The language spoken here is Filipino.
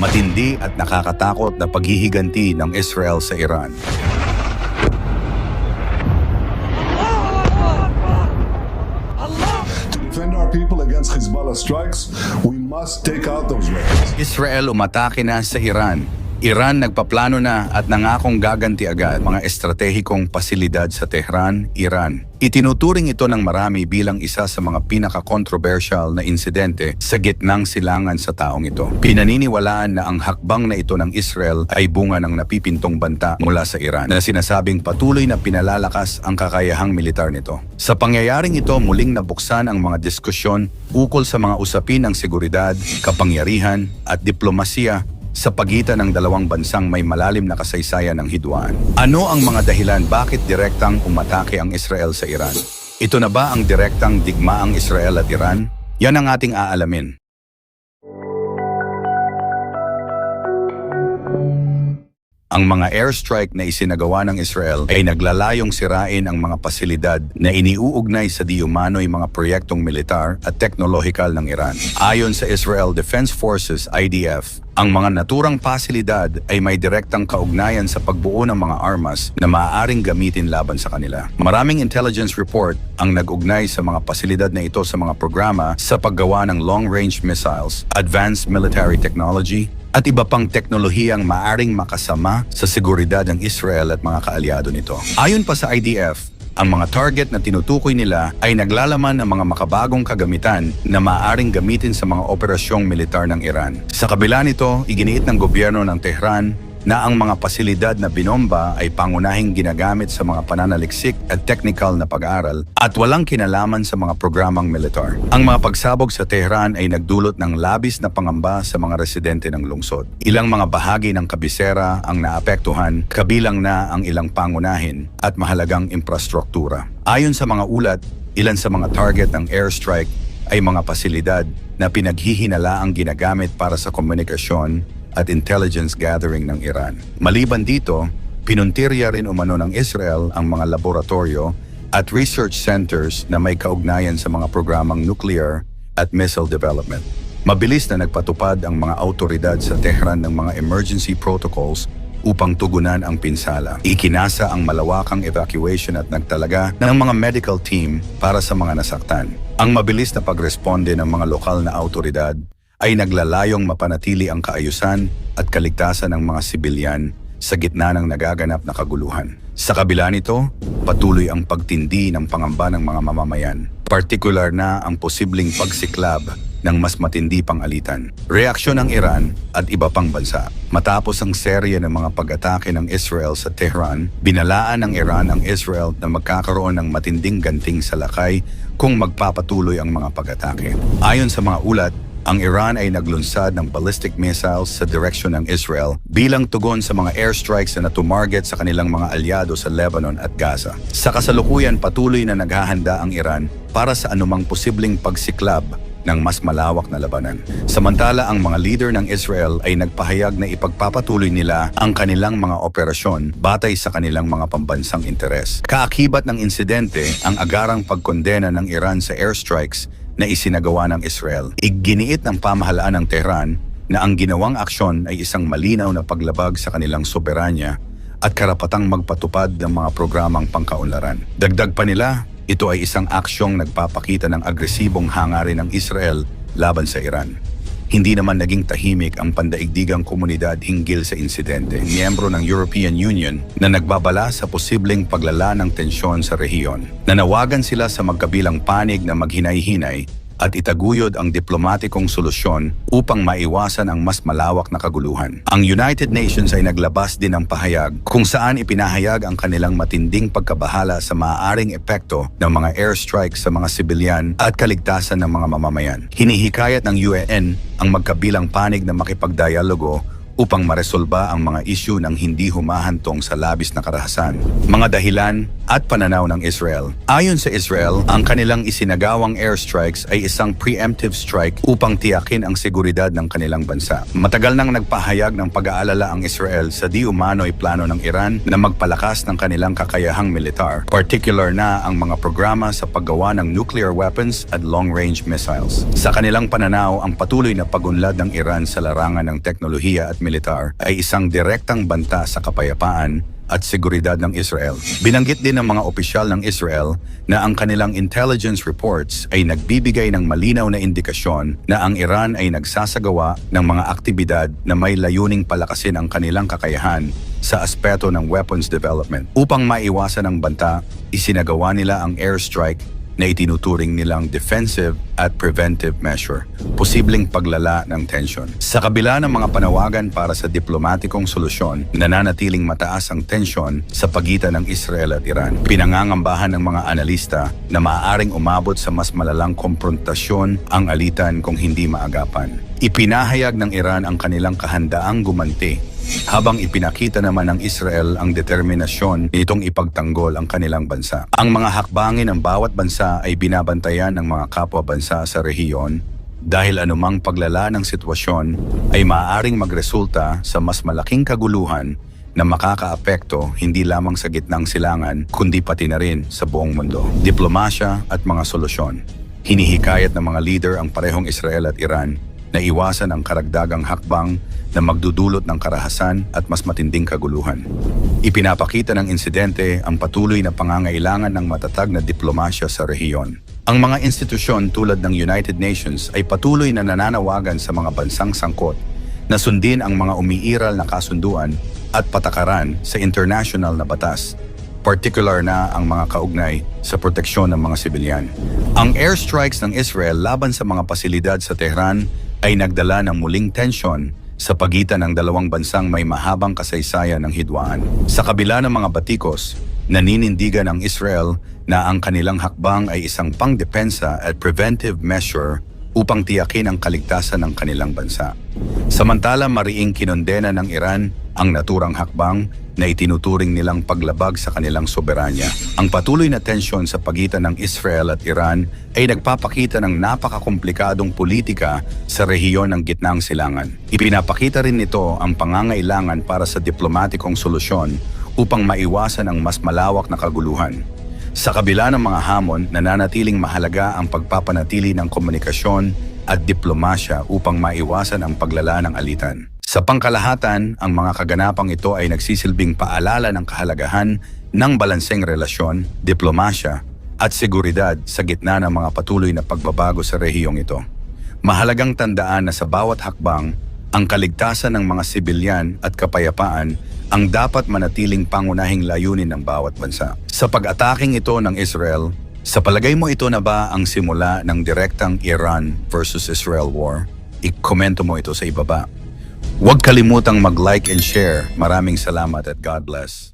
Matindi at nakakatakot na paghihiganti ng Israel sa Iran. To defend our people against Hezbollah strikes, we must take out those weapons. Israel umatake na sa Iran. Iran nagpaplano na at nangakong gaganti agad mga estratehikong pasilidad sa Tehran, Iran. Itinuturing ito ng marami bilang isa sa mga pinaka-controversial na insidente sa gitnang silangan sa taong ito. Pinaniniwalaan na ang hakbang na ito ng Israel ay bunga ng napipintong banta mula sa Iran na sinasabing patuloy na pinalalakas ang kakayahang militar nito. Sa pangyayaring ito, muling nabuksan ang mga diskusyon ukol sa mga usapin ng seguridad, kapangyarihan at diplomasiya sa pagitan ng dalawang bansang may malalim na kasaysayan ng hidwaan. Ano ang mga dahilan bakit direktang umatake ang Israel sa Iran? Ito na ba ang direktang digmaang Israel at Iran? Yan ang ating aalamin. Ang mga airstrike na isinagawa ng Israel ay naglalayong sirain ang mga pasilidad na iniuugnay sa di-umano'y mga proyektong militar at teknolohikal ng Iran. Ayon sa Israel Defense Forces (IDF), ang mga naturang pasilidad ay may direktang kaugnayan sa pagbuo ng mga armas na maaaring gamitin laban sa kanila. Maraming intelligence report ang nag-ugnay sa mga pasilidad na ito sa mga programa sa paggawa ng long-range missiles, advanced military technology, at iba pang teknolohiyang maaring makasama sa seguridad ng Israel at mga kaalyado nito. Ayon pa sa IDF, ang mga target na tinutukoy nila ay naglalaman ng mga makabagong kagamitan na maaaring gamitin sa mga operasyong militar ng Iran. Sa kabila nito, iginiit ng gobyerno ng Tehran na ang mga pasilidad na binomba ay pangunahing ginagamit sa mga pananaliksik at technical na pag-aaral at walang kinalaman sa mga programang militar. Ang mga pagsabog sa Tehran ay nagdulot ng labis na pangamba sa mga residente ng lungsod. Ilang mga bahagi ng kabisera ang naapektuhan, kabilang na ang ilang pangunahin at mahalagang infrastruktura. Ayon sa mga ulat, ilan sa mga target ng airstrike ay mga pasilidad na pinaghihinalaang ginagamit para sa komunikasyon at intelligence gathering ng Iran. Maliban dito, pinuntirya rin umano ng Israel ang mga laboratorio at research centers na may kaugnayan sa mga programang nuclear at missile development. Mabilis na nagpatupad ang mga autoridad sa Tehran ng mga emergency protocols upang tugunan ang pinsala. Ikinasa ang malawakang evacuation at nagtalaga ng mga medical team para sa mga nasaktan. Ang mabilis na pagresponde ng mga lokal na autoridad ay naglalayong mapanatili ang kaayusan at kaligtasan ng mga sibilyan sa gitna ng nagaganap na kaguluhan. Sa kabila nito, patuloy ang pagtindi ng pangamba ng mga mamamayan, partikular na ang posibleng pagsiklab ng mas matindi pang alitan. Reaksyon ng Iran at iba pang bansa. Matapos ang serye ng mga pag-atake ng Israel sa Tehran, binalaan ng Iran ang Israel na magkakaroon ng matinding ganting salakay kung magpapatuloy ang mga pag-atake. Ayon sa mga ulat, ang Iran ay naglunsad ng ballistic missiles sa direksyon ng Israel bilang tugon sa mga airstrikes na tumarget sa kanilang mga alyado sa Lebanon at Gaza. Sa kasalukuyan, patuloy na naghahanda ang Iran para sa anumang posibleng pagsiklab ng mas malawak na labanan. Samantala, ang mga leader ng Israel ay nagpahayag na ipagpapatuloy nila ang kanilang mga operasyon batay sa kanilang mga pambansang interes. Kaakibat ng insidente, ang agarang pagkondena ng Iran sa airstrikes na isinagawa ng Israel. Iginiit ng pamahalaan ng Tehran na ang ginawang aksyon ay isang malinaw na paglabag sa kanilang soberanya at karapatang magpatupad ng mga programang pangkaunlaran. Dagdag pa nila, ito ay isang aksyong nagpapakita ng agresibong hangarin ng Israel laban sa Iran. Hindi naman naging tahimik ang pandaigdigang komunidad hinggil sa insidente. Miyembro ng European Union na nagbabala sa posibleng paglala ng tensyon sa rehiyon. Nanawagan sila sa magkabilang panig na maghinay-hinay at itaguyod ang diplomatikong solusyon upang maiwasan ang mas malawak na kaguluhan. Ang United Nations ay naglabas din ng pahayag kung saan ipinahayag ang kanilang matinding pagkabahala sa maaaring epekto ng mga airstrike sa mga sibilyan at kaligtasan ng mga mamamayan. Hinihikayat ng UN ang magkabilang panig na makipagdialogo upang maresolba ang mga isyu ng hindi humahantong sa labis na karahasan. Mga dahilan at pananaw ng Israel. Ayon sa Israel, ang kanilang isinagawang airstrikes ay isang preemptive strike upang tiyakin ang seguridad ng kanilang bansa. Matagal nang nagpahayag ng pag-aalala ang Israel sa di umano'y plano ng Iran na magpalakas ng kanilang kakayahang militar, particular na ang mga programa sa paggawa ng nuclear weapons at long-range missiles. Sa kanilang pananaw, ang patuloy na pagunlad ng Iran sa larangan ng teknolohiya at militar ay isang direktang banta sa kapayapaan at seguridad ng Israel. Binanggit din ng mga opisyal ng Israel na ang kanilang intelligence reports ay nagbibigay ng malinaw na indikasyon na ang Iran ay nagsasagawa ng mga aktibidad na may layuning palakasin ang kanilang kakayahan sa aspeto ng weapons development. Upang maiwasan ang banta, isinagawa nila ang airstrike na itinuturing nilang defensive at preventive measure, posibleng paglala ng tensyon. Sa kabila ng mga panawagan para sa diplomatikong solusyon, nananatiling mataas ang tensyon sa pagitan ng Israel at Iran. Pinangangambahan ng mga analista na maaaring umabot sa mas malalang komprontasyon ang alitan kung hindi maagapan. Ipinahayag ng Iran ang kanilang kahandaang gumanti, habang ipinakita naman ng Israel ang determinasyon nitong ipagtanggol ang kanilang bansa. Ang mga hakbangin ng bawat bansa ay binabantayan ng mga kapwa bansa sa rehiyon dahil anumang paglala ng sitwasyon ay maaaring magresulta sa mas malaking kaguluhan na makakaapekto hindi lamang sa gitnang silangan kundi pati na rin sa buong mundo. Diplomasya at mga solusyon. Hinihikayat ng mga leader ang parehong Israel at Iran na iwasan ang karagdagang hakbang na magdudulot ng karahasan at mas matinding kaguluhan. Ipinapakita ng insidente ang patuloy na pangangailangan ng matatag na diplomasya sa rehiyon. Ang mga institusyon tulad ng United Nations ay patuloy na nananawagan sa mga bansang sangkot na sundin ang mga umiiral na kasunduan at patakaran sa international na batas, particular na ang mga kaugnay sa proteksyon ng mga sibilyan. Ang airstrikes ng Israel laban sa mga pasilidad sa Tehran ay nagdala ng muling tensyon sa pagitan ng dalawang bansang may mahabang kasaysayan ng hidwaan. Sa kabila ng mga batikos, naninindigan ang Israel na ang kanilang hakbang ay isang pangdepensa at preventive measure upang tiyakin ang kaligtasan ng kanilang bansa. Samantala, mariing kinondena ng Iran ang naturang hakbang na itinuturing nilang paglabag sa kanilang soberanya. Ang patuloy na tensyon sa pagitan ng Israel at Iran ay nagpapakita ng napakakomplikadong politika sa rehiyon ng gitnang silangan. Ipinapakita rin nito ang pangangailangan para sa diplomatikong solusyon upang maiwasan ang mas malawak na kaguluhan. Sa kabila ng mga hamon, nananatiling mahalaga ang pagpapanatili ng komunikasyon at diplomasya upang maiwasan ang paglala ng alitan. Sa pangkalahatan, ang mga kaganapang ito ay nagsisilbing paalala ng kahalagahan ng balanseng relasyon, diplomasya at seguridad sa gitna ng mga patuloy na pagbabago sa rehiyong ito. Mahalagang tandaan na sa bawat hakbang, ang kaligtasan ng mga sibilyan at kapayapaan ang dapat manatiling pangunahing layunin ng bawat bansa. Sa pag-ataking ito ng Israel, sa palagay mo ito na ba ang simula ng direktang Iran versus Israel war? I-komento mo ito sa ibaba. Huwag kalimutang mag-like and share. Maraming salamat at God bless.